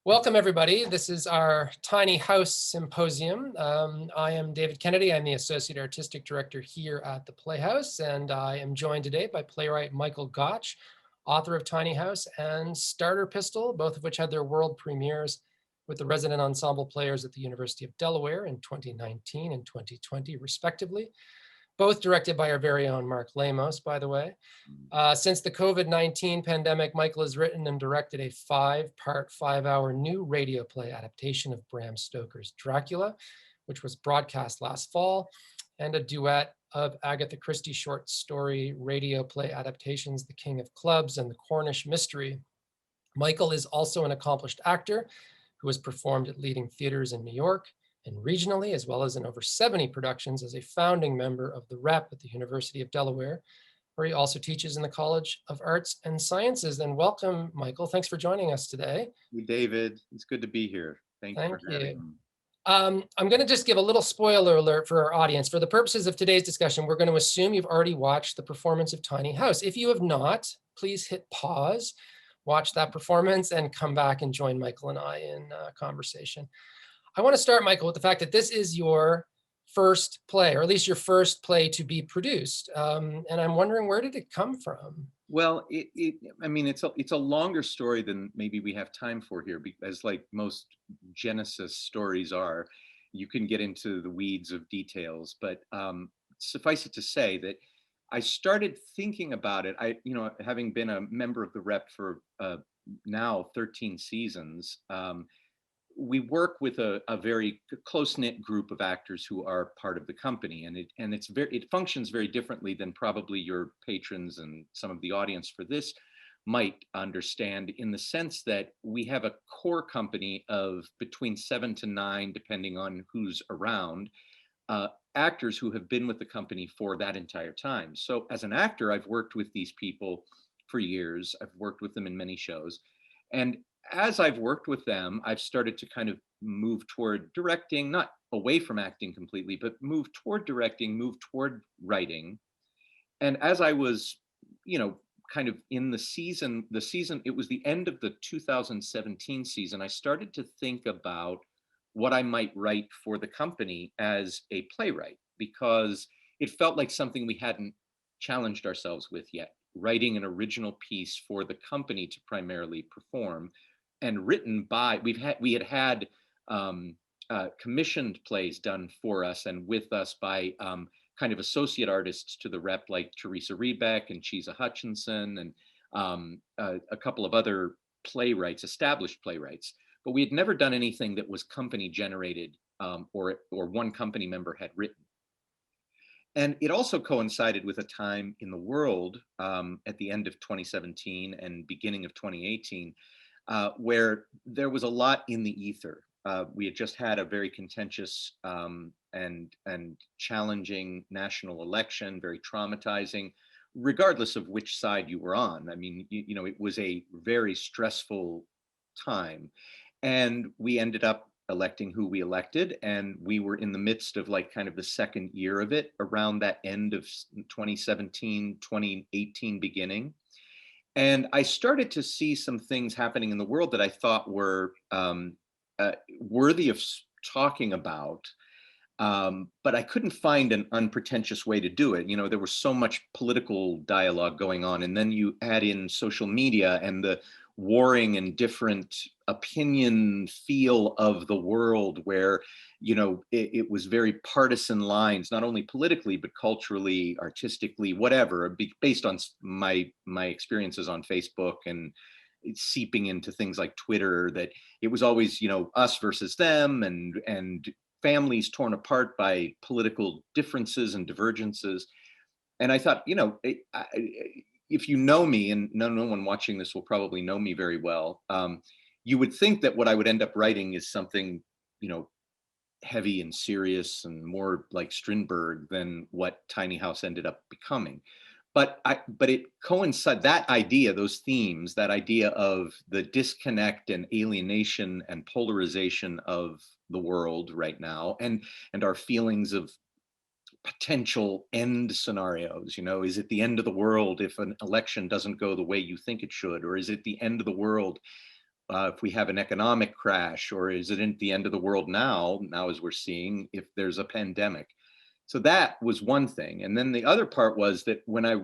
Welcome, everybody. This is our Tiny House Symposium. I am David Kennedy. I'm the Associate Artistic Director here at the Playhouse, and I am joined today by playwright Michael Gotch, author of Tiny House and Starter Pistol, both of which had their world premieres with the resident ensemble players at the University of Delaware in 2019 and 2020, respectively. Both directed by our very own Mark Lamos, by the way. Since the COVID-19 pandemic, Michael has written and directed a 5-part, 5-hour new radio play adaptation of Bram Stoker's Dracula, which was broadcast last fall, and a duet of Agatha Christie short story radio play adaptations, The King of Clubs and The Cornish Mystery. Michael is also an accomplished actor who has performed at leading theaters in New York and regionally, as well as in over 70 productions as a founding member of the Rep at the University of Delaware, where he also teaches in the College of Arts and Sciences. And welcome, Michael. Thanks for joining us today. Hey, David. It's good to be here. Thank you for having me. I'm going to just give a little spoiler alert for our audience. For the purposes of today's discussion, we're going to assume you've already watched the performance of Tiny House. If you have not, please hit pause, watch that performance, and come back and join Michael and I in conversation. I want to start, Michael, with the fact that this is your first play, or at least your first play to be produced. And I'm wondering, where did it come from? Well, it's a longer story than maybe we have time for here, because like most Genesis stories are, you can get into the weeds of details. But suffice it to say that I started thinking about it. Having been a member of the Rep for now 13 seasons. We work with a very close-knit group of actors who are part of the company, and it functions very differently than probably your patrons and some of the audience for this might understand, in the sense that we have a core company of between 7 to 9, depending on who's around, actors who have been with the company for that entire time. So as an actor, I've worked with these people for years. I've worked with them in many shows, and as I've worked with them, I've started to kind of move toward directing, not away from acting completely, but move toward directing, move toward writing. And as I was, kind of in the season, it was the end of the 2017 season, I started to think about what I might write for the company as a playwright, because it felt like something we hadn't challenged ourselves with yet, writing an original piece for the company to primarily perform, and written by, we had commissioned plays done for us and with us by kind of associate artists to the Rep, like Teresa Rebeck and Chisa Hutchinson, and a couple of other playwrights, established playwrights. But we had never done anything that was company generated, or one company member had written. And it also coincided with a time in the world at the end of 2017 and beginning of 2018, where there was a lot in the ether. We had just had a very contentious and challenging national election, very traumatizing, regardless of which side you were on. I mean, it was a very stressful time. And we ended up electing who we elected, and we were in the midst of like kind of the second year of it, around that end of 2017, 2018 beginning. And I started to see some things happening in the world that I thought were worthy of talking about, but I couldn't find an unpretentious way to do it. There was so much political dialogue going on, and then you add in social media and the warring and different opinion feel of the world, where it was very partisan lines, not only politically but culturally, artistically, whatever, based on my experiences on Facebook, and it's seeping into things like Twitter, that it was always us versus them, and families torn apart by political differences and divergences. And I thought, if you know me, and no one watching this will probably know me very well, you would think that what I would end up writing is something, heavy and serious and more like Strindberg than what Tiny House ended up becoming. But it coincides, that idea, those themes, that idea of the disconnect and alienation and polarization of the world right now, and our feelings of potential end scenarios. Is it the end of the world if an election doesn't go the way you think it should? Or is it the end of the world if we have an economic crash, or is it at the end of the world now as we're seeing, if there's a pandemic. So that was one thing. And then the other part was that when I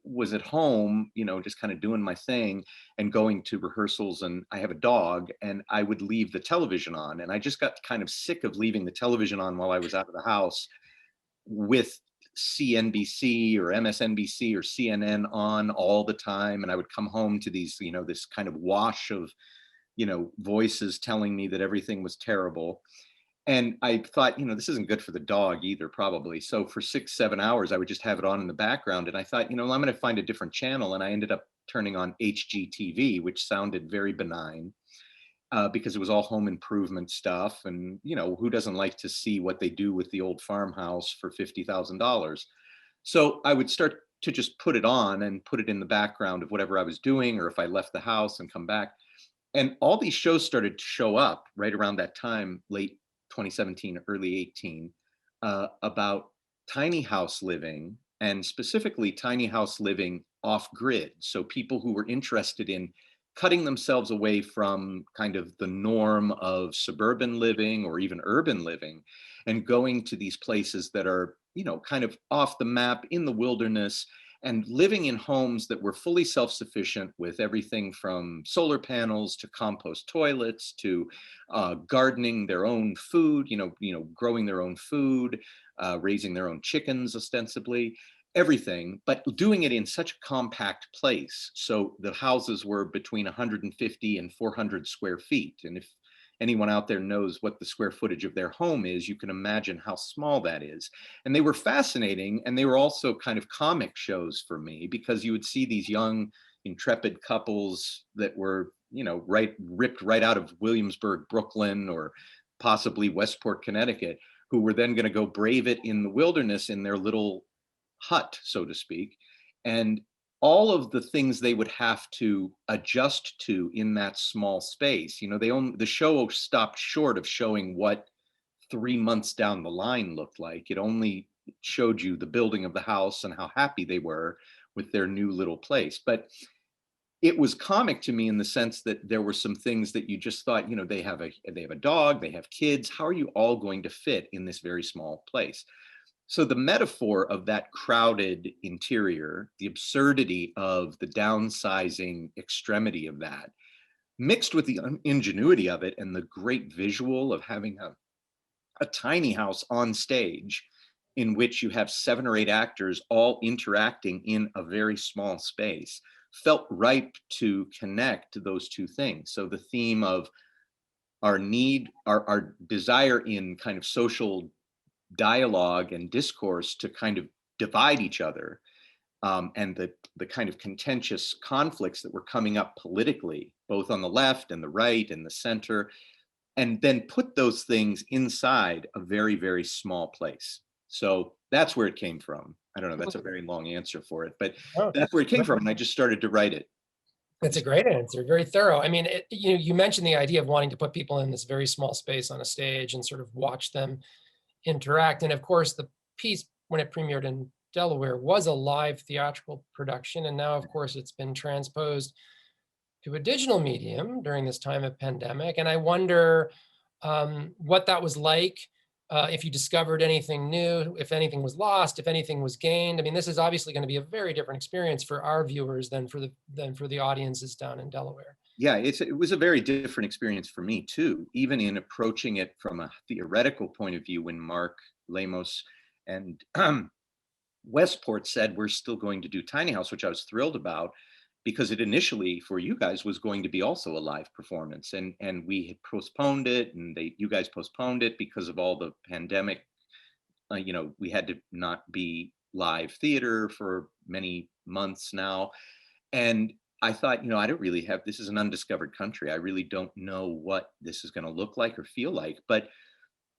was at home, just kind of doing my thing and going to rehearsals, and I have a dog, and I would leave the television on. And I just got kind of sick of leaving the television on while I was out of the house with CNBC or MSNBC or CNN on all the time. And I would come home to these, this kind of wash of, voices telling me that everything was terrible. And I thought, this isn't good for the dog either, probably. So for 6, 7 hours, I would just have it on in the background. And I thought, I'm going to find a different channel. And I ended up turning on HGTV, which sounded very benign, because it was all home improvement stuff. And, who doesn't like to see what they do with the old farmhouse for $50,000? So I would start to just put it on and put it in the background of whatever I was doing, or if I left the house and come back. And all these shows started to show up right around that time, late 2017, early 18, about tiny house living, and specifically tiny house living off grid. So people who were interested in cutting themselves away from kind of the norm of suburban living or even urban living, and going to these places that are, kind of off the map in the wilderness, and living in homes that were fully self-sufficient, with everything from solar panels to compost toilets to gardening their own food, growing their own food, raising their own chickens, ostensibly, everything, but doing it in such a compact place. So the houses were between 150 and 400 square feet. And if anyone out there knows what the square footage of their home is, you can imagine how small that is. And they were fascinating. And they were also kind of comic shows for me, because you would see these young, intrepid couples that were, ripped right out of Williamsburg, Brooklyn, or possibly Westport, Connecticut, who were then going to go brave it in the wilderness in their little hut, so to speak. And all of the things they would have to adjust to in that small space. The show stopped short of showing what 3 months down the line looked like. It only showed you the building of the house and how happy they were with their new little place. But it was comic to me in the sense that there were some things that you just thought, they have a dog, they have kids. How are you all going to fit in this very small place? So the metaphor of that crowded interior, the absurdity of the downsizing extremity of that, mixed with the ingenuity of it and the great visual of having a tiny house on stage in which you have 7 or 8 actors all interacting in a very small space, felt ripe to connect those two things. So the theme of our need, our desire in kind of social dialogue and discourse to kind of divide each other, and the kind of contentious conflicts that were coming up politically, both on the left and the right and the center, and then put those things inside a very, very small place. So that's where it came from. I don't know, that's a very long answer for it, but Oh, that's where it came from. And I just started to write it. that's a great answer, very thorough. I mean, you mentioned the idea of wanting to put people in this very small space on a stage and sort of watch them interact. And of course, the piece, when it premiered in Delaware, was a live theatrical production. And now, of course, it's been transposed to a digital medium during this time of pandemic. And I wonder what that was like, if you discovered anything new, if anything was lost, if anything was gained. I mean, this is obviously going to be a very different experience for our viewers than for the audiences down in Delaware. Yeah, it was a very different experience for me too, even in approaching it from a theoretical point of view. When Mark Lamos and Westport said we're still going to do Tiny House, which I was thrilled about, because it initially for you guys was going to be also a live performance, and we had postponed it, and you guys postponed it because of all the pandemic. We had to not be live theater for many months now, and I thought, I don't really have, this is an undiscovered country. I really don't know what this is going to look like or feel like. But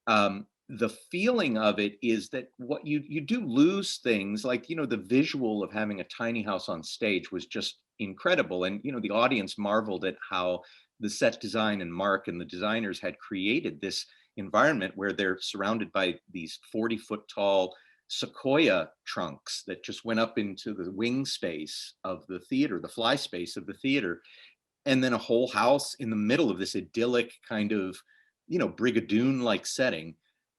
the feeling of it is that what you do lose things like, the visual of having a tiny house on stage was just incredible. And, the audience marveled at how the set design and Mark and the designers had created this environment where they're surrounded by these 40-foot tall sequoia trunks that just went up into the wing space of the theater, the fly space of the theater. and then a whole house in the middle of this idyllic kind of, Brigadoon-like setting.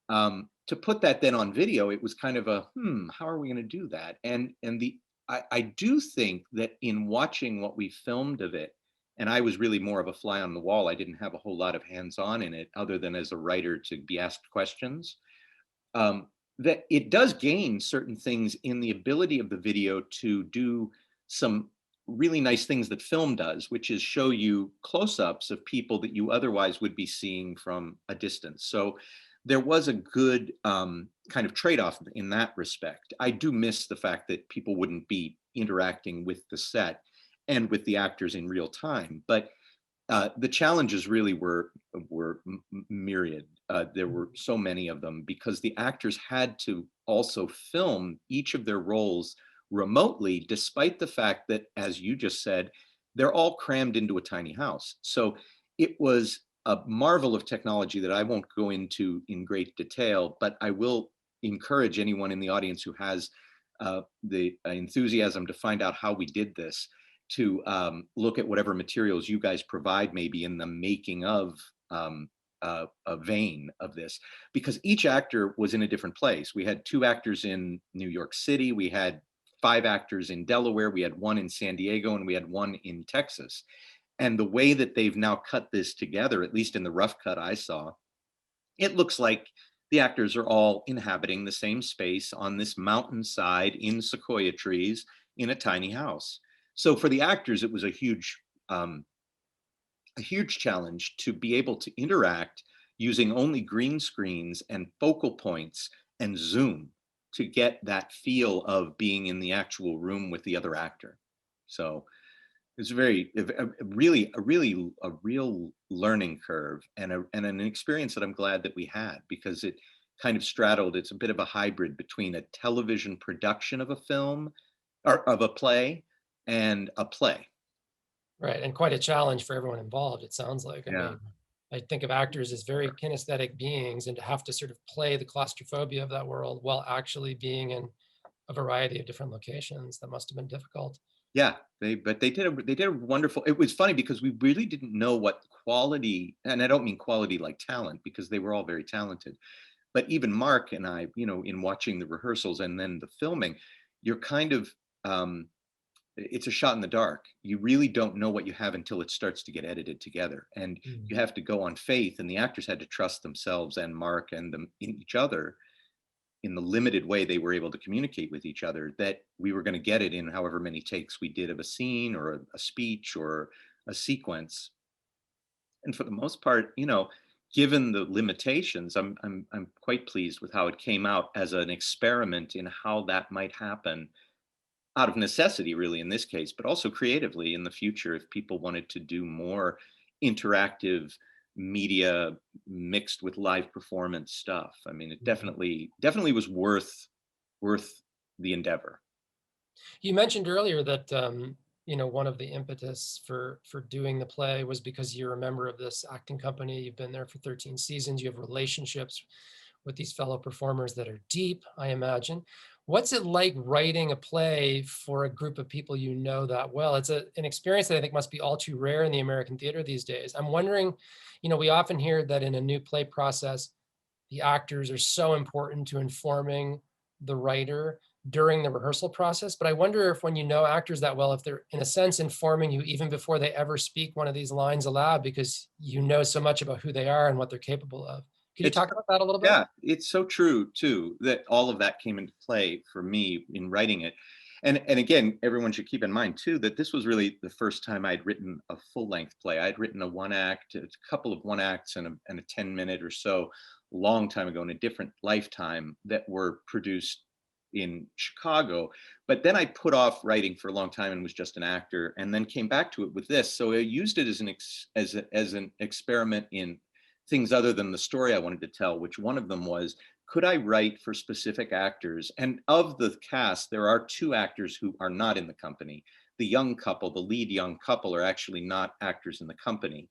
To put that then on video, it was kind of a, how are we going to do that? And I do think that in watching what we filmed of it, and I was really more of a fly on the wall. I didn't have a whole lot of hands-on in it, other than as a writer to be asked questions. Um, that it does gain certain things in the ability of the video to do some really nice things that film does, which is show you close-ups of people that you otherwise would be seeing from a distance. So there was a good kind of trade-off in that respect. I do miss the fact that people wouldn't be interacting with the set and with the actors in real time, but the challenges really were myriad. There were so many of them because the actors had to also film each of their roles remotely, despite the fact that, as you just said, they're all crammed into a tiny house. So it was a marvel of technology that I won't go into in great detail, but I will encourage anyone in the audience who has the enthusiasm to find out how we did this to look at whatever materials you guys provide, maybe in the making of a vein of this, because each actor was in a different place. We had 2 actors in New York City, we had 5 actors in Delaware, we had 1 in San Diego, and we had 1 in Texas. And the way that they've now cut this together, at least in the rough cut I saw, it looks like the actors are all inhabiting the same space on this mountainside in sequoia trees in a tiny house. So for the actors, it was a huge challenge to be able to interact using only green screens and focal points and Zoom to get that feel of being in the actual room with the other actor. So it's a real learning curve and an experience that I'm glad that we had, because it kind of straddled. It's a bit of a hybrid between a television production of a film or of a play and a play. Right, and quite a challenge for everyone involved, it sounds like. I Yeah. mean, I think of actors as very kinesthetic beings, and to have to sort of play the claustrophobia of that world while actually being in a variety of different locations, that must have been difficult. Yeah, they did a wonderful. It was funny because we really didn't know what quality, and I don't mean quality like talent, because they were all very talented. But even Mark and I, in watching the rehearsals and then the filming, you're kind of um, it's a shot in the dark. You really don't know what you have until it starts to get edited together, and Mm. you have to go on faith. And the actors had to trust themselves and Mark and them in each other in the limited way they were able to communicate with each other, that we were going to get it in however many takes we did of a scene or a speech or a sequence. And for the most part, given the limitations, I'm quite pleased with how it came out as an experiment in how that might happen out of necessity, really, in this case, but also creatively in the future if people wanted to do more interactive media mixed with live performance stuff. I mean, it Mhm. definitely was worth the endeavor. You mentioned earlier that one of the impetus for doing the play was because you're a member of this acting company. You've been there for 13 seasons. You have relationships with these fellow performers that are deep, I imagine. What's it like writing a play for a group of people you know that well? It's an experience that I think must be all too rare in the American theater these days. I'm wondering, we often hear that in a new play process, the actors are so important to informing the writer during the rehearsal process. But I wonder if when you know actors that well, if they're in a sense informing you even before they ever speak one of these lines aloud, because you know so much about who they are and what they're capable of. Could you It's talk about that a little bit? Yeah, it's so true too that all of that came into play for me in writing it. And again, everyone should keep in mind too that this was really the first time I'd written a full-length play. I'd written a one act, a couple of one acts and a 10-minute or so long time ago in a different lifetime that were produced in Chicago. But then I put off writing for a long time and was just an actor, and then came back to it with this. So I used it as as an experiment in things other than the story I wanted to tell, which one of them was, could I write for specific actors? And of the cast, there are 2 actors who are not in the company. The young couple, the lead young couple, are actually not actors in the company.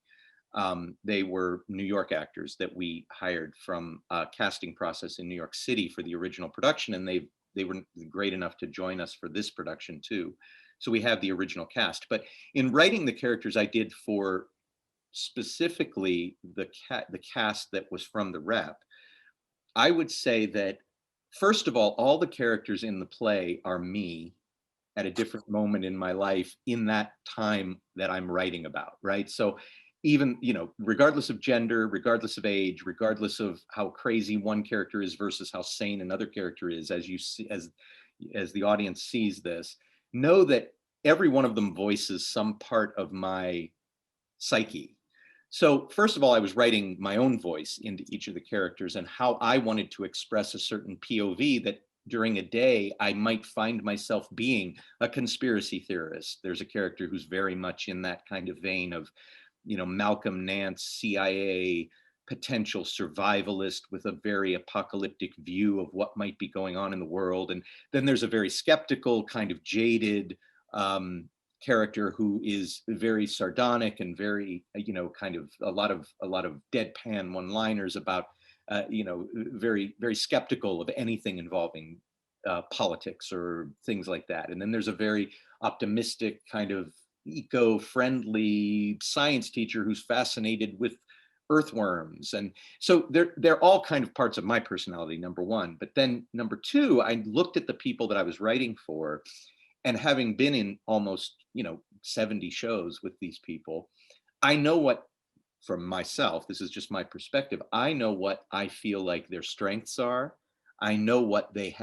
They were New York actors that we hired from a casting process in New York City for the original production, and they were great enough to join us for this production too. So we have the original cast. But in writing the characters I did for specifically the cast that was from the rep, I would say that first of all the characters in the play are me at a different moment in my life in that time that I'm writing about, right? So even, regardless of gender, regardless of age, regardless of how crazy one character is versus how sane another character is, as you see, as the audience sees this, know that every one of them voices some part of my psyche. So first of all, I was writing my own voice into each of the characters and how I wanted to express a certain POV that during a day I might find myself being a conspiracy theorist. There's a character who's very much in that kind of vein of, Malcolm Nance, CIA, potential survivalist with a very apocalyptic view of what might be going on in the world. And then there's a very skeptical, kind of jaded character who is very sardonic and very, kind of a lot of deadpan one-liners about, very, very skeptical of anything involving politics or things like that. And then there's a very optimistic kind of eco-friendly science teacher who's fascinated with earthworms. And so they're all kind of parts of my personality, number one. But then number two, I looked at the people that I was writing for, and having been in almost 70 shows with these people, I know what, from myself, this is just my perspective, I know what I feel like their strengths are. I know what they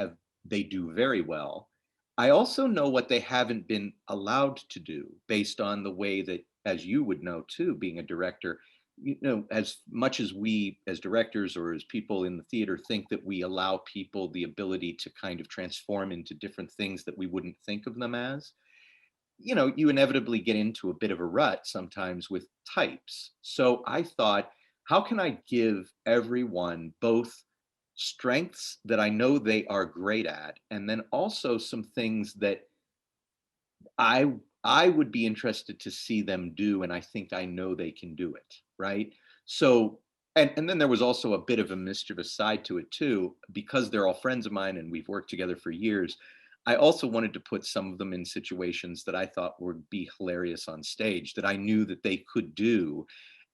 do very well. I also know what they haven't been allowed to do based on the way that, as you would know too, being a director, as much as we as directors or as people in the theater think that we allow people the ability to kind of transform into different things that we wouldn't think of them as, you inevitably get into a bit of a rut sometimes with types. So I thought, how can I give everyone both strengths that I know they are great at, and then also some things that I I would be interested to see them do, and I think I know they can do it, right? So, and then there was also a bit of a mischievous side to it too, because they're all friends of mine and we've worked together for years. I also wanted to put some of them in situations that I thought would be hilarious on stage, that I knew that they could do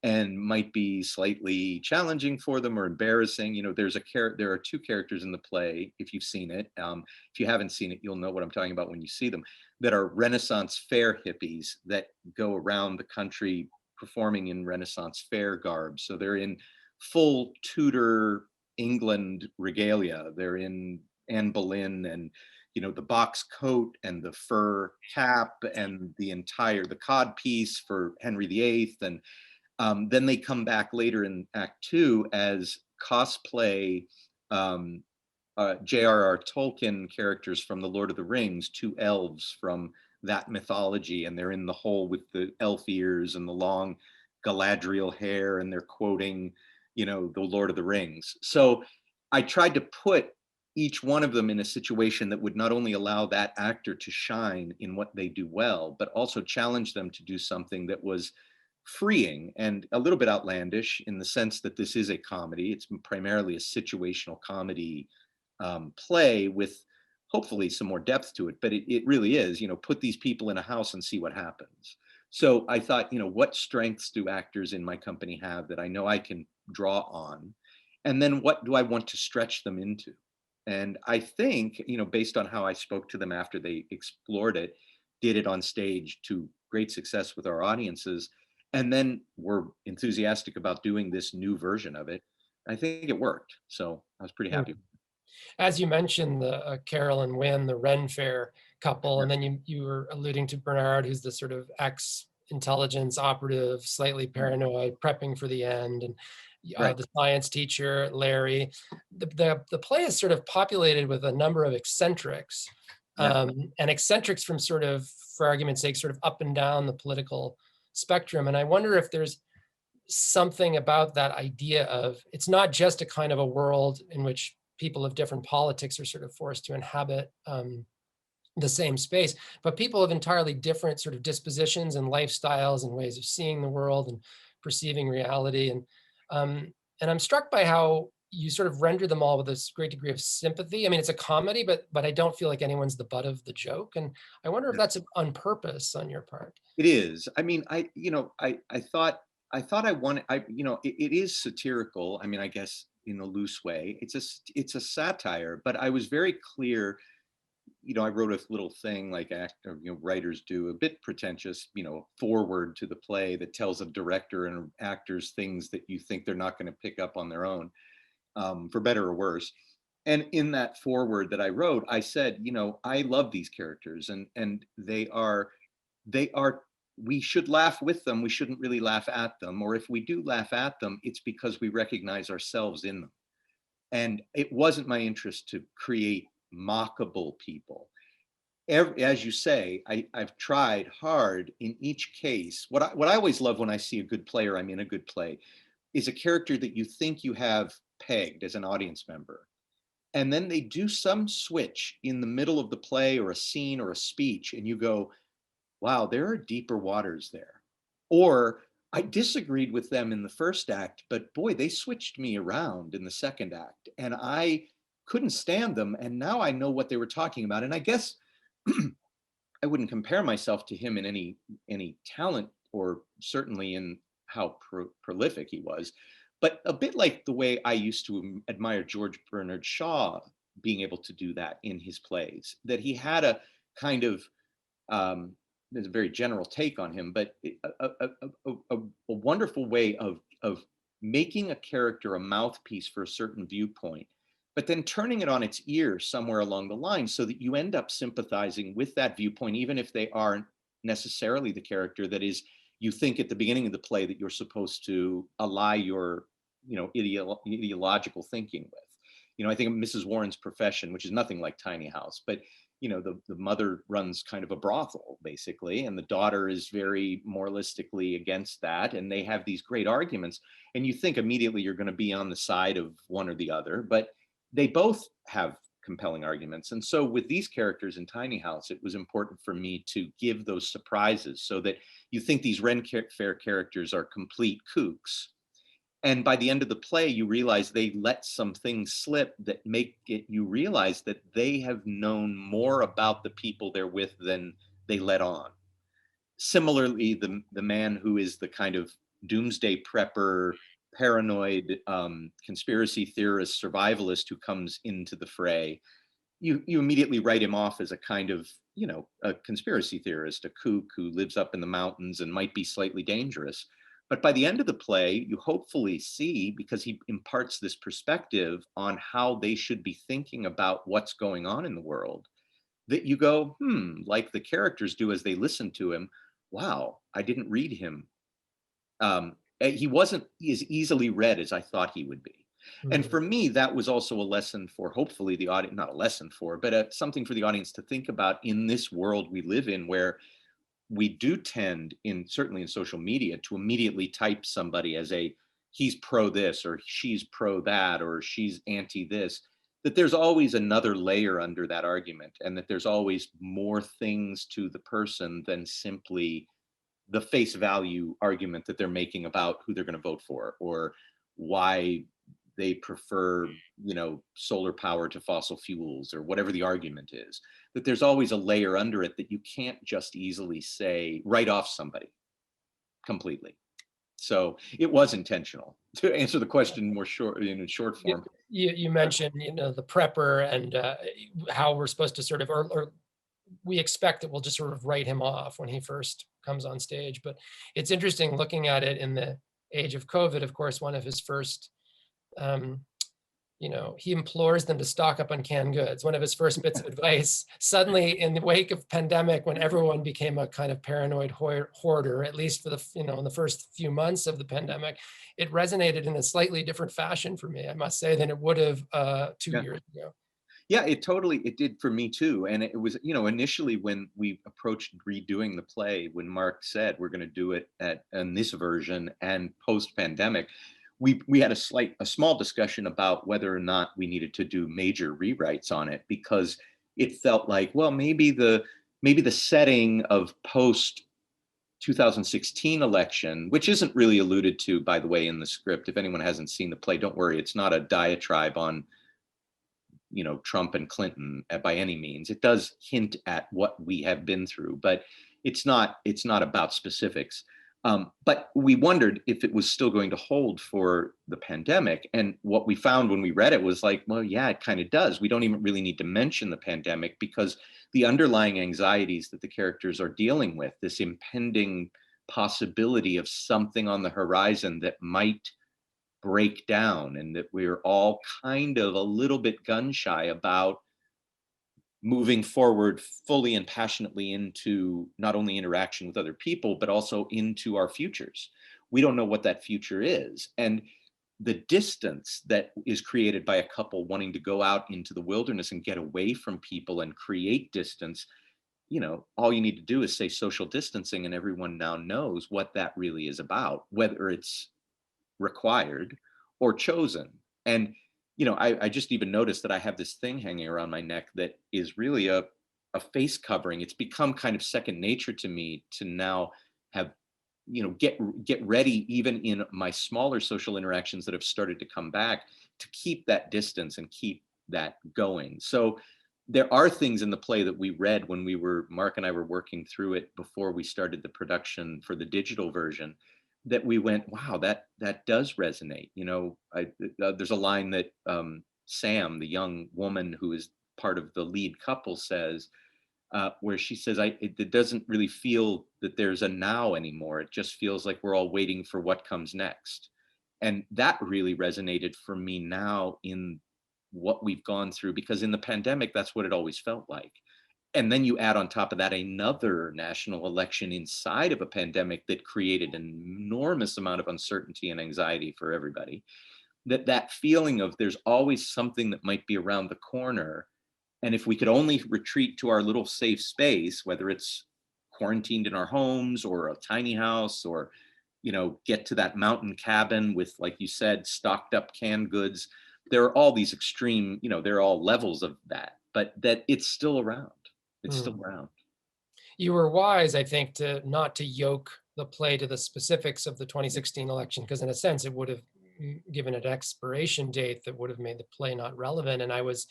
and might be slightly challenging for them or embarrassing. There are two characters in the play, if you've seen it. If you haven't seen it, you'll know what I'm talking about when you see them, that are Renaissance fair hippies that go around the country performing in Renaissance fair garb. So they're in full Tudor England regalia. They're in Anne Boleyn and the box coat and the fur cap and the cod piece for Henry VIII. And then they come back later in Act Two as cosplay J.R.R. Tolkien characters from the Lord of the Rings, two elves from that mythology, and they're in the hole with the elf ears and the long Galadriel hair, and they're quoting, the Lord of the Rings. So I tried to put each one of them in a situation that would not only allow that actor to shine in what they do well, but also challenge them to do something that was freeing and a little bit outlandish, in the sense that this is a comedy. It's primarily a situational comedy play with hopefully some more depth to it, but it really is, put these people in a house and see what happens. So I thought, what strengths do actors in my company have that I know I can draw on? And then what do I want to stretch them into? And I think, based on how I spoke to them after they explored it, did it on stage to great success with our audiences, and then were enthusiastic about doing this new version of it, I think it worked. So I was pretty happy. As you mentioned, the Carol and Wynn, the Ren Fair couple, and then you were alluding to Bernard, who's the sort of ex-intelligence operative, slightly paranoid, prepping for the end, and Right. the science teacher, Larry. The play is sort of populated with a number of eccentrics, Yeah. and eccentrics from sort of, for argument's sake, sort of up and down the political spectrum. And I wonder if there's something about that idea of, it's not just a kind of a world in which people of different politics are sort of forced to inhabit the same space, but people of entirely different sort of dispositions and lifestyles and ways of seeing the world and perceiving reality. And I'm struck by how you sort of render them all with this great degree of sympathy. I mean, it's a comedy, but I don't feel like anyone's the butt of the joke. And I wonder if that's on purpose on your part. It is. I mean, I thought I wanted, it is satirical. I mean, I guess in a loose way, it's a satire, but I was very clear. I wrote a little thing like writers do, a bit pretentious, forward to the play that tells a director and actors things that you think they're not going to pick up on their own, for better or worse. And in that forward that I wrote, I said, I love these characters, and they are we should laugh with them. We shouldn't really laugh at them. Or if we do laugh at them, it's because we recognize ourselves in them. And it wasn't my interest to create mockable people. As you say, I've tried hard in each case. What I always love when I see a good play, or I'm in a good play, is a character that you think you have pegged as an audience member. And then they do some switch in the middle of the play or a scene or a speech, and you go, wow, there are deeper waters there. Or I disagreed with them in the first act, but boy, they switched me around in the second act, and I couldn't stand them. And now I know what they were talking about. And I guess I wouldn't compare myself to him in any talent, or certainly in how prolific he was, but a bit like the way I used to admire George Bernard Shaw being able to do that in his plays, that he had a kind of there's a very general take on him, but a wonderful way of making a character a mouthpiece for a certain viewpoint, but then turning it on its ear somewhere along the line so that you end up sympathizing with that viewpoint, even if they aren't necessarily the character that is, you think at the beginning of the play that you're supposed to ally your, ideological thinking with. I think of Mrs. Warren's Profession, which is nothing like Tiny House, but the mother runs kind of a brothel basically, and the daughter is very moralistically against that, and they have these great arguments, and you think immediately you're going to be on the side of one or the other, but they both have compelling arguments. And so with these characters in Tiny House, it was important for me to give those surprises so that you think these Ren Fair characters are complete kooks, and by the end of the play you realize they let some things slip that make it, you realize that they have known more about the people they're with than they let on. Similarly, the man who is the kind of doomsday prepper, paranoid, conspiracy theorist, survivalist who comes into the fray, you immediately write him off as a kind of, a conspiracy theorist, a kook who lives up in the mountains and might be slightly dangerous. But by the end of the play, you hopefully see, because he imparts this perspective on how they should be thinking about what's going on in the world, that you go, like the characters do as they listen to him, wow, I didn't read him. He wasn't as easily read as I thought he would be. And Mhm. for me, that was also a lesson for hopefully the audience, not a lesson for, but something for the audience to think about in this world we live in, where we do tend, certainly in social media, to immediately type somebody as he's pro this, or she's pro that, or she's anti this, that there's always another layer under that argument, and that there's always more things to the person than simply the face value argument that they're making about who they're going to vote for, or why they prefer, solar power to fossil fuels, or whatever the argument is, that there's always a layer under it that you can't just easily say, write off somebody completely. So it was intentional, to answer the question more short, in short You, form. you mentioned, the prepper, and how we're supposed to sort of, or we expect that we'll just sort of write him off when he first comes on stage. But it's interesting looking at it in the age of COVID. Of course, one of his first, um, he implores them to stock up on canned goods. One of his first bits of advice, suddenly in the wake of pandemic, when everyone became a kind of paranoid hoarder, at least for the, in the first few months of the pandemic, it resonated in a slightly different fashion for me, I must say, than it would have 2 years ago. Yeah, it did for me too. And it was, initially when we approached redoing the play, when Mark said we're going to do it in this version and post pandemic, we had a small discussion about whether or not we needed to do major rewrites on it, because it felt like, well, maybe the setting of post 2016 election, which isn't really alluded to, by the way, in the script. If anyone hasn't seen the play, don't worry, it's not a diatribe on, Trump and Clinton by any means. It does hint at what we have been through, but it's not about specifics. But we wondered if it was still going to hold for the pandemic. And what we found when we read it was like, well, yeah, it kind of does. We don't even really need to mention the pandemic because the underlying anxieties that the characters are dealing with, this impending possibility of something on the horizon that might break down, and that we're all kind of a little bit gun shy about moving forward fully and passionately into not only interaction with other people, but also into our futures. We don't know what that future is. And the distance that is created by a couple wanting to go out into the wilderness and get away from people and create distance, all you need to do is say social distancing, and everyone now knows what that really is about, whether it's required or chosen. And I just even noticed that I have this thing hanging around my neck that is really a face covering. It's become kind of second nature to me to now have, get ready, even in my smaller social interactions that have started to come back, to keep that distance and keep that going. So there are things in the play that we read when Mark and I were working through it before we started the production for the digital version, that we went, wow, that does resonate. There's a line that Sam, the young woman who is part of the lead couple, says, where she says, it doesn't really feel that there's a now anymore. It just feels like we're all waiting for what comes next. And that really resonated for me now in what we've gone through, because in the pandemic, that's what it always felt like. And then you add on top of that another national election inside of a pandemic that created an enormous amount of uncertainty and anxiety for everybody. That feeling of there's always something that might be around the corner. And if we could only retreat to our little safe space, whether it's quarantined in our homes or a tiny house, or, get to that mountain cabin with, like you said, stocked up canned goods, there are all these extreme, there are all levels of that, but that it's still around. It's still Mm. around. You were wise, I think, to not to yoke the play to the specifics of the 2016 election, because in a sense it would have given an expiration date that would have made the play not relevant. And I was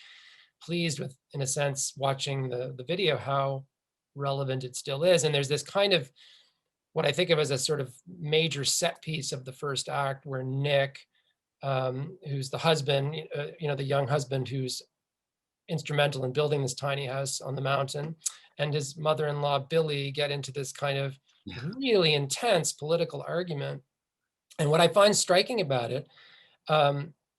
pleased with, in a sense, watching the video, how relevant it still is. And there's this kind of what I think of as a sort of major set piece of the first act, where Nick, who's the husband, the young husband who's instrumental in building this tiny house on the mountain, and his mother-in-law Billy get into this kind of Yeah. really intense political argument. And what I find striking about it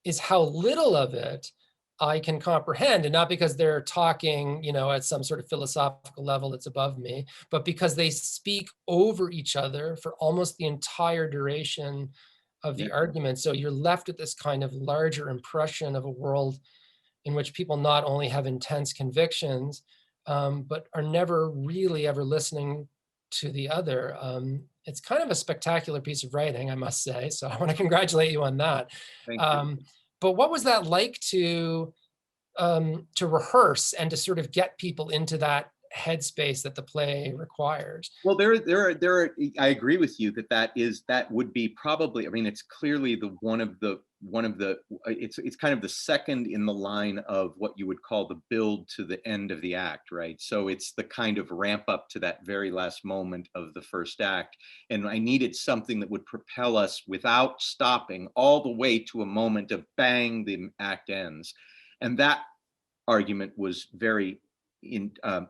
is how little of it I can comprehend, and not because they're talking, at some sort of philosophical level that's above me, but because they speak over each other for almost the entire duration of Yeah. the argument. So you're left with this kind of larger impression of a world in which people not only have intense convictions, but are never really ever listening to the other. It's kind of a spectacular piece of writing, I must say. So I want to congratulate you on that. Thank you. Um, but what was that like to rehearse and to sort of get people into that headspace that the play requires? Well, there are. I agree with you that would be probably. I mean, it's clearly the one of the. It's kind of the second in the line of what you would call the build to the end of the act, right? So it's the kind of ramp up to that very last moment of the first act, and I needed something that would propel us without stopping all the way to a moment of bang, the act ends, and that argument was very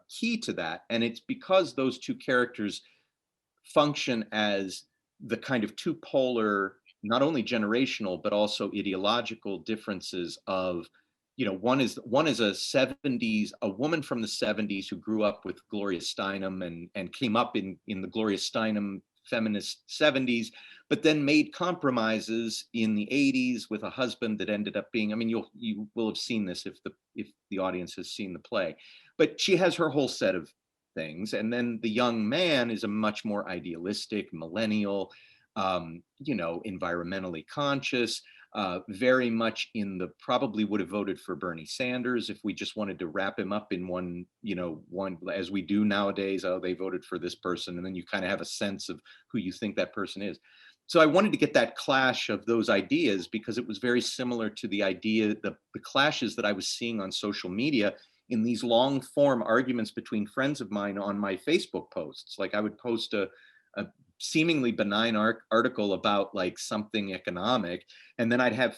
key to that. And it's because those two characters function as the kind of two polar, not only generational, but also ideological differences of, one is a woman from the 70s who grew up with Gloria Steinem and came up in the Gloria Steinem feminist 70s, but then made compromises in the 80s with a husband that ended up being, I mean, you will have seen this if the audience has seen the play, but she has her whole set of things. And then the young man is a much more idealistic millennial, environmentally conscious, very much in the probably would have voted for Bernie Sanders if we just wanted to wrap him up in one, one as we do nowadays. Oh, they voted for this person, and then you kind of have a sense of who you think that person is. So I wanted to get that clash of those ideas because it was very similar to the idea, the clashes that I was seeing on social media in these long form arguments between friends of mine on my Facebook posts. Like I would post a seemingly benign article about like something economic, and then I'd have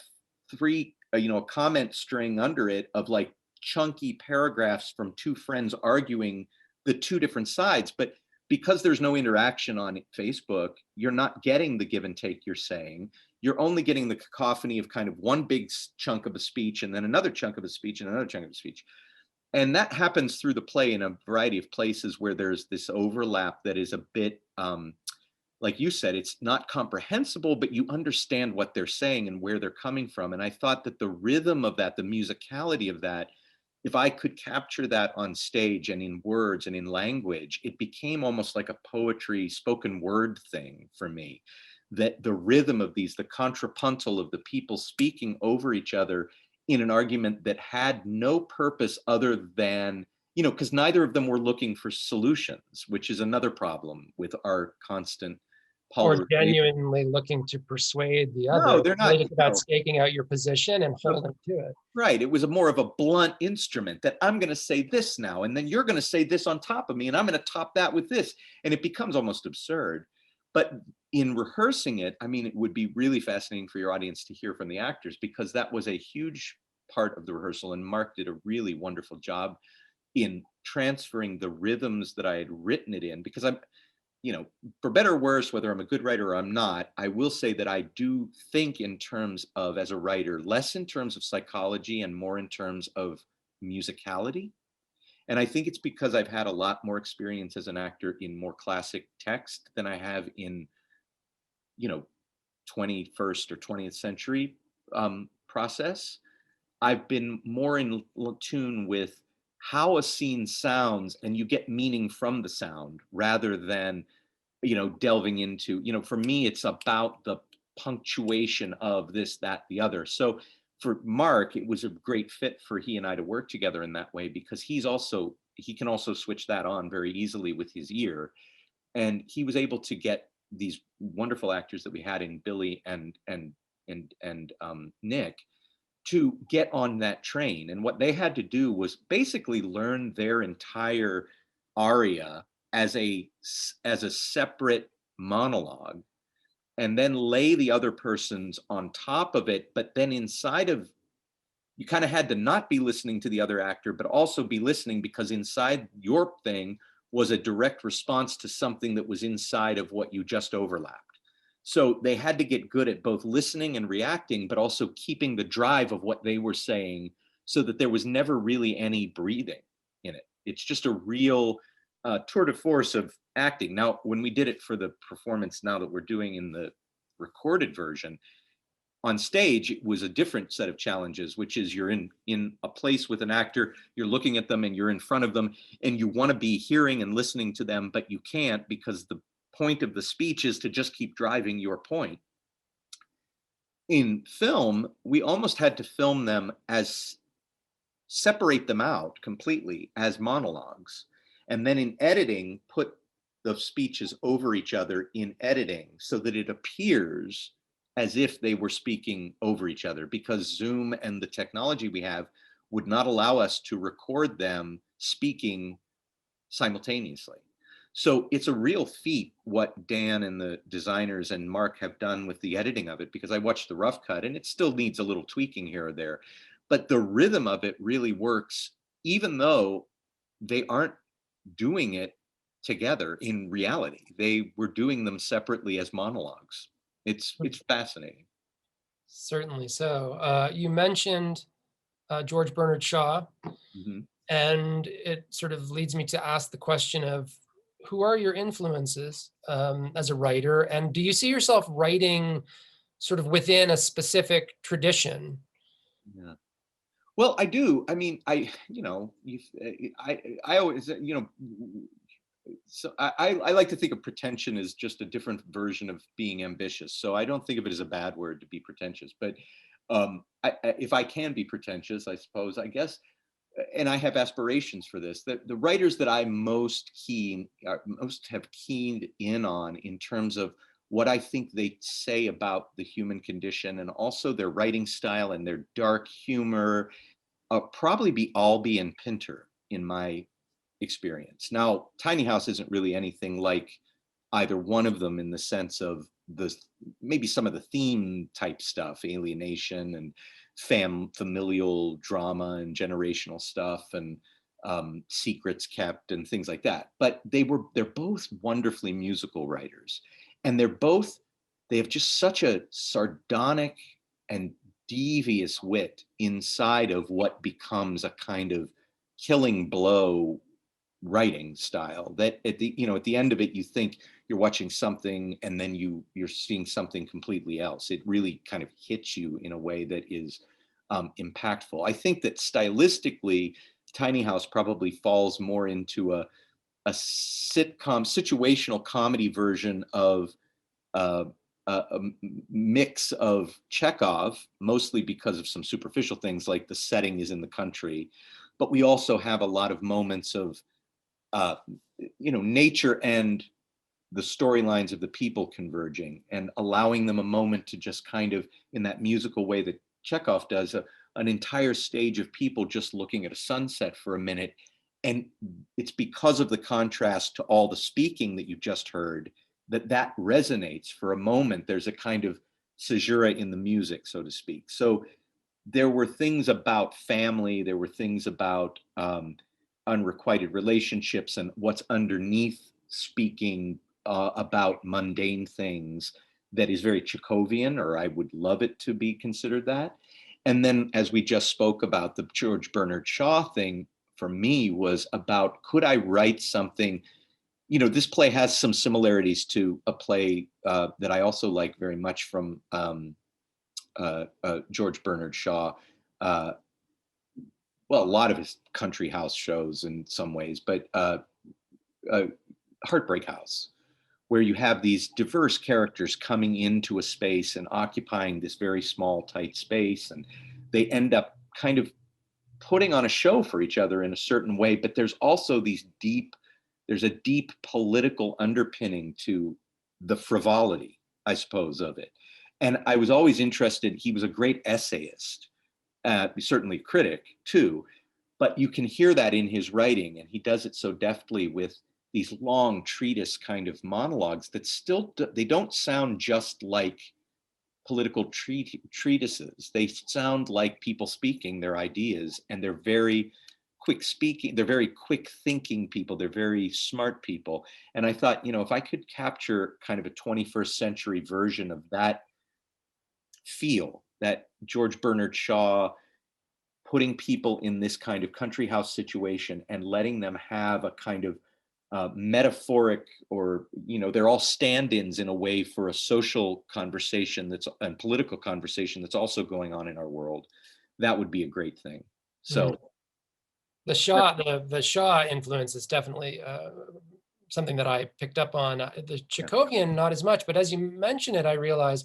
three, a comment string under it of like chunky paragraphs from two friends arguing the two different sides. But because there's no interaction on Facebook, you're not getting the give and take you're saying. You're only getting the cacophony of kind of one big chunk of a speech and then another chunk of a speech and another chunk of a speech. And that happens through the play in a variety of places where there's this overlap that is a bit, like you said, it's not comprehensible, but you understand what they're saying and where they're coming from. And I thought that the rhythm of that, the musicality of that, if I could capture that on stage and in words and in language, it became almost like a poetry spoken word thing for me. That the rhythm of these, the contrapuntal of the people speaking over each other in an argument that had no purpose other than, because neither of them were looking for solutions, which is another problem with our constant Or polarization. genuinely looking to persuade the No, other. they're not. Really, it's about staking out your position and holding to it. Right. It was more of a blunt instrument that I'm going to say this now, and then you're going to say this on top of me, and I'm going to top that with this. And it becomes almost absurd. But in rehearsing it, I mean, it would be really fascinating for your audience to hear from the actors because that was a huge part of the rehearsal. And Mark did a really wonderful job in transferring the rhythms that I had written it in because for better or worse, whether I'm a good writer or I'm not, I will say that I do think in terms of, as a writer, less in terms of psychology and more in terms of musicality. And I think it's because I've had a lot more experience as an actor in more classic text than I have in, 21st or 20th century process. I've been more in tune with how a scene sounds and you get meaning from the sound rather than delving into, for me, it's about the punctuation of this, that, the other. So for Mark, it was a great fit for he and I to work together in that way because he can also switch that on very easily with his ear. And he was able to get these wonderful actors that we had in Billy and Nick to get on that train. And what they had to do was basically learn their entire aria as a separate monologue and then lay the other person's on top of it. But then inside of, you kind of had to not be listening to the other actor, but also be listening because inside your thing was a direct response to something that was inside of what you just overlapped. So they had to get good at both listening and reacting, but also keeping the drive of what they were saying so that there was never really any breathing in it. It's just a real tour de force of acting. Now, when we did it for the performance now that we're doing in the recorded version, on stage, it was a different set of challenges, which is you're in a place with an actor, you're looking at them and you're in front of them and you want to be hearing and listening to them, but you can't because the point of the speech is to just keep driving your point. In film, we almost had to film them as separate them out completely as monologues. And then in editing, put the speeches over each other in editing so that it appears as if they were speaking over each other because Zoom and the technology we have would not allow us to record them speaking simultaneously. So it's a real feat what Dan and the designers and Mark have done with the editing of it because I watched the rough cut and it still needs a little tweaking here or there. But the rhythm of it really works, even though they aren't doing it together in reality. They were doing them separately as monologues. It's fascinating. Certainly so. You mentioned George Bernard Shaw, Mm-hmm. and it sort of leads me to ask the question of who are your influences as a writer, and do you see yourself writing sort of within a specific tradition? Yeah. Well, I do. I mean, I always, So I like to think of pretension as just a different version of being ambitious. So I don't think of it as a bad word to be pretentious. But if I can be pretentious, I suppose, I guess, and I have aspirations for this, that the writers that I most have keened in on in terms of what I think they say about the human condition and also their writing style and their dark humor, probably be Albee and Pinter in my experience. Now, Tiny House isn't really anything like either one of them in the sense of the maybe some of the theme type stuff, alienation and familial drama and generational stuff and secrets kept and things like that. But they're both wonderfully musical writers, and they have just such a sardonic and devious wit inside of what becomes a kind of killing blow writing style that at the end of it you think you're watching something and then you're seeing something completely else. It really kind of hits you in a way that is impactful. I think that stylistically Tiny House probably falls more into a sitcom situational comedy version of uh, a mix of Chekhov, mostly because of some superficial things like the setting is in the country, but we also have a lot of moments of uh, nature and the storylines of the people converging and allowing them a moment to just kind of, in that musical way that Chekhov does, an entire stage of people just looking at a sunset for a minute. And it's because of the contrast to all the speaking that you just heard that resonates for a moment. There's a kind of caesura in the music, so to speak. So there were things about family, there were things about unrequited relationships and what's underneath speaking about mundane things that is very Chekhovian, or I would love it to be considered that. And then, as we just spoke about, the George Bernard Shaw thing for me was about, could I write something? This play has some similarities to a play that I also like very much from George Bernard Shaw. Uh, well, a lot of his country house shows in some ways, but uh, Heartbreak House, where you have these diverse characters coming into a space and occupying this very small, tight space, and they end up kind of putting on a show for each other in a certain way. But there's also there's a deep political underpinning to the frivolity, I suppose, of it. And I was always interested. He was a great essayist, certainly critic too, but you can hear that in his writing, and he does it so deftly with these long treatise kind of monologues that still they don't sound just like political treatises. They sound like people speaking their ideas, and they're very quick speaking. They're very quick thinking people. They're very smart people. And I thought, if I could capture kind of a 21st century version of that feel, that George Bernard Shaw putting people in this kind of country house situation and letting them have a kind of metaphoric, or they're all stand-ins in a way for a social conversation and political conversation that's also going on in our world. That would be a great thing. So the Shaw influence is definitely something that I picked up on. The Chekhovian, not as much, but as you mention it, I realize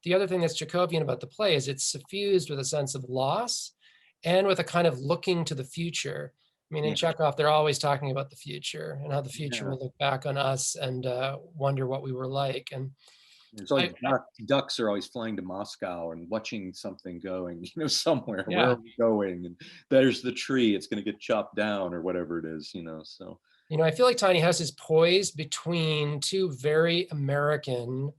the other thing that's Chekhovian about the play is it's suffused with a sense of loss and with a kind of looking to the future. I mean, in Chekhov, they're always talking about the future and how the future will look back on us and wonder what we were like. And there's always ducks are always flying to Moscow and watching something going, somewhere. Yeah. Where are we going? And there's the tree. It's going to get chopped down or whatever it is, So I feel like Tiny House is poised between two very American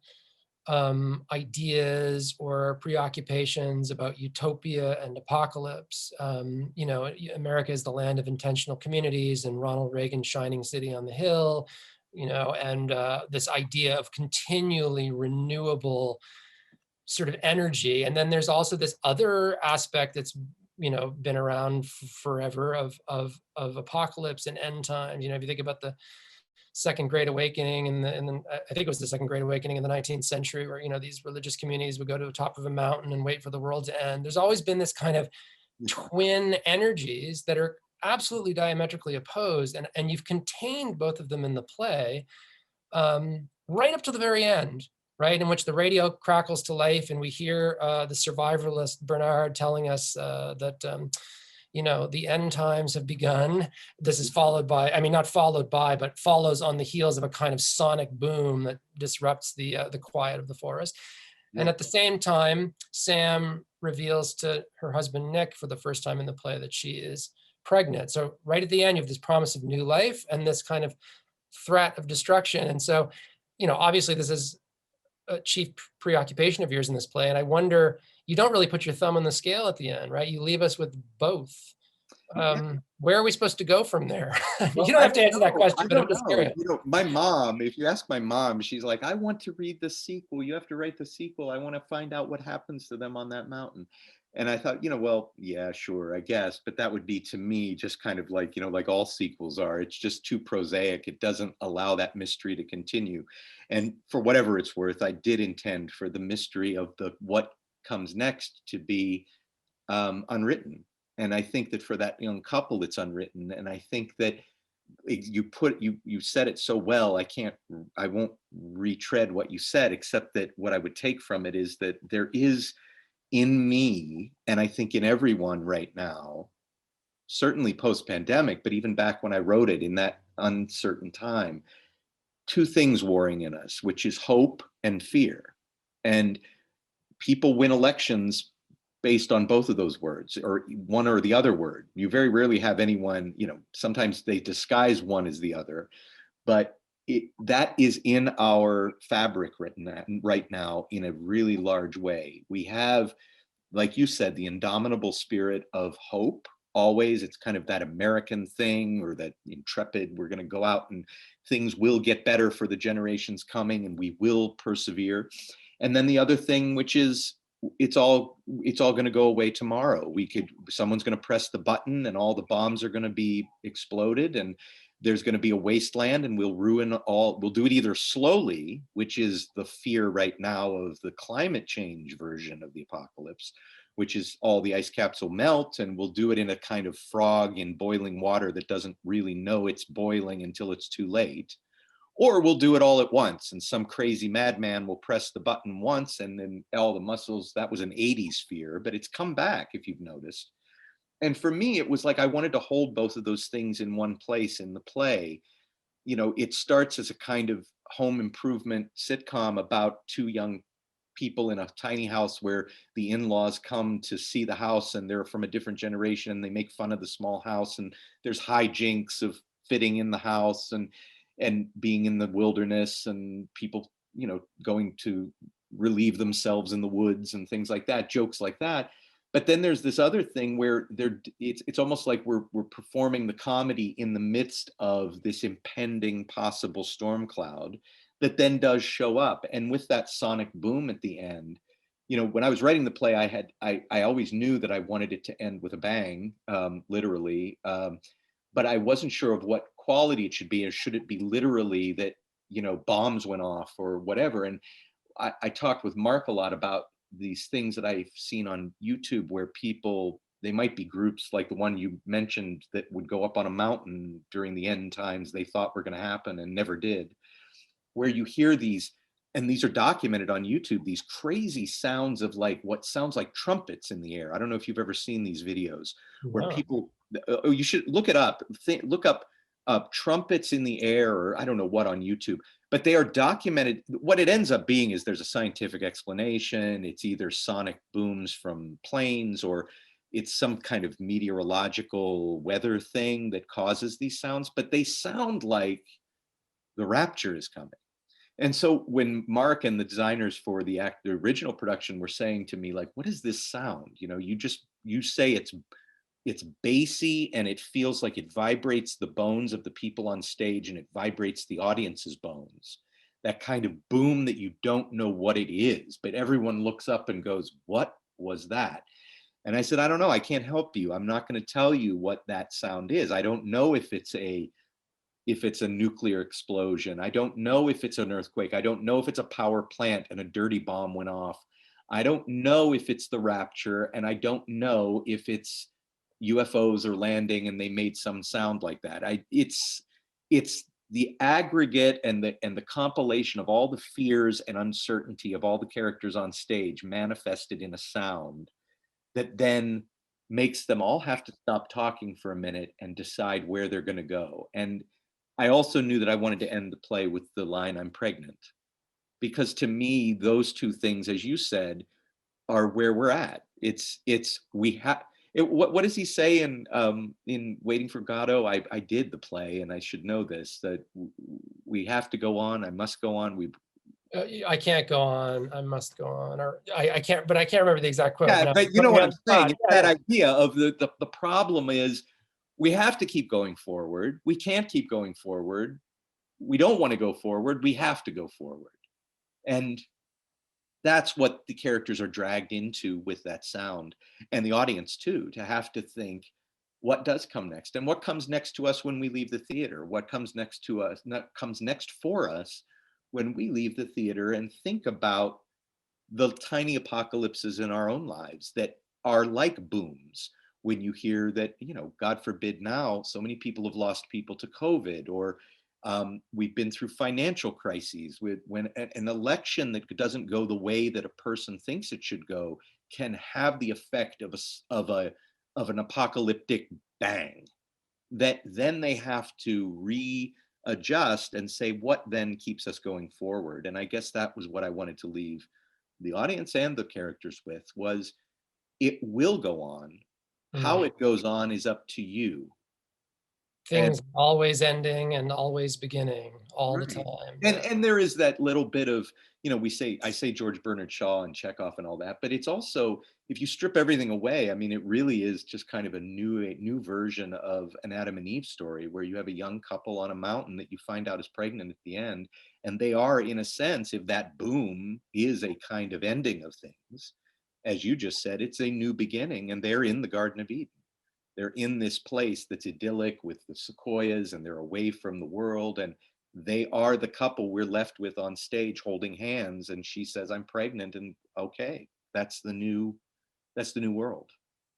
ideas or preoccupations about utopia and apocalypse. America is the land of intentional communities and Ronald Reagan's shining city on the hill, and this idea of continually renewable sort of energy. And then there's also this other aspect that's been around forever of apocalypse and end times. If you think about the Second Great Awakening, and then I think it was the Second Great Awakening in the 19th century, where these religious communities would go to the top of a mountain and wait for the world to end. There's always been this kind of twin energies that are absolutely diametrically opposed, and you've contained both of them in the play, right up to the very end, right, in which the radio crackles to life and we hear the survivalist Bernard telling us that the end times have begun. This is followed by, I mean, not followed by, but follows on the heels of a kind of sonic boom that disrupts the quiet of the forest. And Yeah. at the same time, Sam reveals to her husband Nick for the first time in the play that she is pregnant. So right at the end, you have this promise of new life and this kind of threat of destruction. And so, obviously this is a chief preoccupation of yours in this play. And I wonder, you don't really put your thumb on the scale at the end, right? You leave us with both. Yeah. Where are we supposed to go from there? You Well, don't I have to don't answer that know. I question, but I'm don't just know. curious. My mom, if you ask my mom, she's like, I want to read the sequel. You have to write the sequel. I want to find out what happens to them on that mountain. And I thought, well, yeah, sure, I guess. But that would be to me just kind of like, like all sequels are. It's just too prosaic. It doesn't allow that mystery to continue. And for whatever it's worth, I did intend for the mystery of the what comes next to be unwritten. And I think that for that young couple, it's unwritten. And I think that you said it so well. I won't retread what you said, except that what I would take from it is that there is in me, and I think in everyone right now, certainly post-pandemic, but even back when I wrote it in that uncertain time, two things warring in us, which is hope and fear. And people win elections based on both of those words, or one or the other word. You very rarely have anyone, sometimes they disguise one as the other, but that is in our fabric right now in a really large way. We have, like you said, the indomitable spirit of hope. Always, it's kind of that American thing, or that intrepid, we're going to go out and things will get better for the generations coming and we will persevere. And then the other thing, which is it's all going to go away tomorrow. Someone's going to press the button and all the bombs are going to be exploded and there's going to be a wasteland and we'll do it either slowly, which is the fear right now of the climate change version of the apocalypse, which is all the ice caps will melt, and we'll do it in a kind of frog in boiling water that doesn't really know it's boiling until it's too late. Or we'll do it all at once and some crazy madman will press the button once and then all the muscles. That was an 80s fear, but it's come back if you've noticed. And for me, it was like I wanted to hold both of those things in one place in the play. It starts as a kind of home improvement sitcom about two young people in a tiny house where the in-laws come to see the house and they're from a different generation and they make fun of the small house and there's hijinks of fitting in the house and being in the wilderness and people going to relieve themselves in the woods and things like that, jokes like that. But then there's this other thing where it's almost like we're performing the comedy in the midst of this impending possible storm cloud that then does show up. And with that sonic boom at the end, when I was writing the play, I always knew that I wanted it to end with a bang, literally, but I wasn't sure of what quality it should be, or should it be literally that bombs went off or whatever. And I talked with Mark a lot about these things that I've seen on YouTube where they might be groups like the one you mentioned that would go up on a mountain during the end times they thought were going to happen and never did, where you hear these, and these are documented on YouTube, these crazy sounds of like what sounds like trumpets in the air. I don't know if you've ever seen these videos where No. people, oh, you should look it up. Look up trumpets in the air, or I don't know what, on YouTube, but they are documented. What it ends up being is there's a scientific explanation. It's either sonic booms from planes, or it's some kind of meteorological weather thing that causes these sounds, but they sound like the rapture is coming. And so when Mark and the designers for the original production were saying to me, like, what is this sound? You say it's bassy and it feels like it vibrates the bones of the people on stage and it vibrates the audience's bones. That kind of boom that you don't know what it is, but everyone looks up and goes, what was that? And I said, I don't know. I can't help you. I'm not going to tell you what that sound is. I don't know if it's a nuclear explosion. I don't know if it's an earthquake. I don't know if it's a power plant and a dirty bomb went off. I don't know if it's the rapture, and I don't know if it's UFOs are landing and they made some sound like that. It's the aggregate and the compilation of all the fears and uncertainty of all the characters on stage manifested in a sound that then makes them all have to stop talking for a minute and decide where they're going to go. And I also knew that I wanted to end the play with the line, "I'm pregnant," because to me, those two things, as you said, are where we're at. It's we have. What does he say in Waiting for Godot? I did the play, and I should know this, that we have to go on. I must go on. We I can't go on. I must go on. Or I can't, but I can't remember the exact quote Yeah, now. but you Put know me what on I'm the saying. spot. It's Yeah, that yeah. idea of the problem is we have to keep going forward. We can't keep going forward. We don't want to go forward. We have to go forward. And that's what the characters are dragged into with that sound, and the audience too, to have to think what does come next, and what comes next to us when we leave the theater, what comes next to us, comes next for us when we leave the theater, and think about the tiny apocalypses in our own lives that are like booms. When you hear that, God forbid, now so many people have lost people to COVID, or we've been through financial crises. With when an election that doesn't go the way that a person thinks it should go can have the effect of an apocalyptic bang, that then they have to readjust and say what then keeps us going forward. And I guess that was what I wanted to leave the audience and the characters with, was it will go on. How Mm. it goes on is up to you. And Things always ending and always beginning all the right. time. And Yeah. there is that little bit of, I say George Bernard Shaw and Chekhov and all that, but it's also, if you strip everything away, I mean, it really is just kind of a new version of an Adam and Eve story, where you have a young couple on a mountain that you find out is pregnant at the end, and they are, in a sense, if that boom is a kind of ending of things, as you just said, it's a new beginning, and they're in the Garden of Eden. They're in this place that's idyllic with the sequoias, and they're away from the world, and they are the couple we're left with on stage holding hands, and she says, "I'm pregnant," and okay, that's the new world.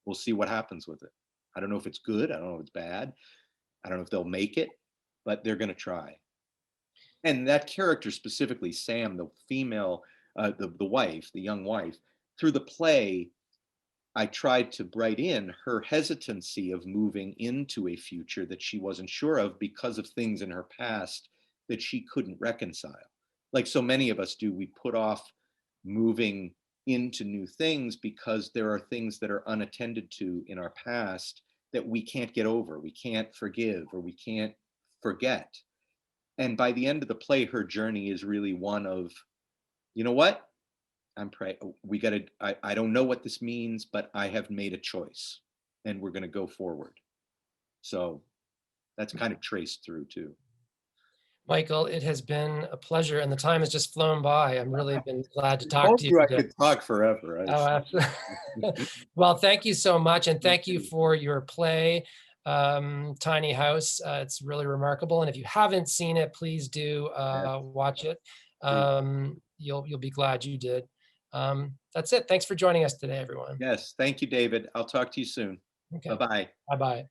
We'll see what happens with it. I don't know if it's good, I don't know if it's bad, I don't know if they'll make it, but they're going to try. And that character specifically, Sam, the female, the wife, the young wife, through the play, I tried to write in her hesitancy of moving into a future that she wasn't sure of because of things in her past that she couldn't reconcile. Like so many of us do, we put off moving into new things because there are things that are unattended to in our past that we can't get over, we can't forgive, or we can't forget. And by the end of the play, her journey is really one of, you know what? We got to, I don't know what this means, but I have made a choice and we're going to go forward. So that's kind of traced through too. Michael, it has been a pleasure, and the time has just flown by. I'm really been glad to I talk told to you you I today. could talk forever. Oh, absolutely. Well, thank you so much, and thank you for your play, Tiny House. It's really remarkable, and if you haven't seen it, please do Yes, watch it. please. You'll be glad you did. That's it. Thanks for joining us today, everyone. Yes, thank you, David. I'll talk to you soon. Okay. Bye-bye. Bye-bye.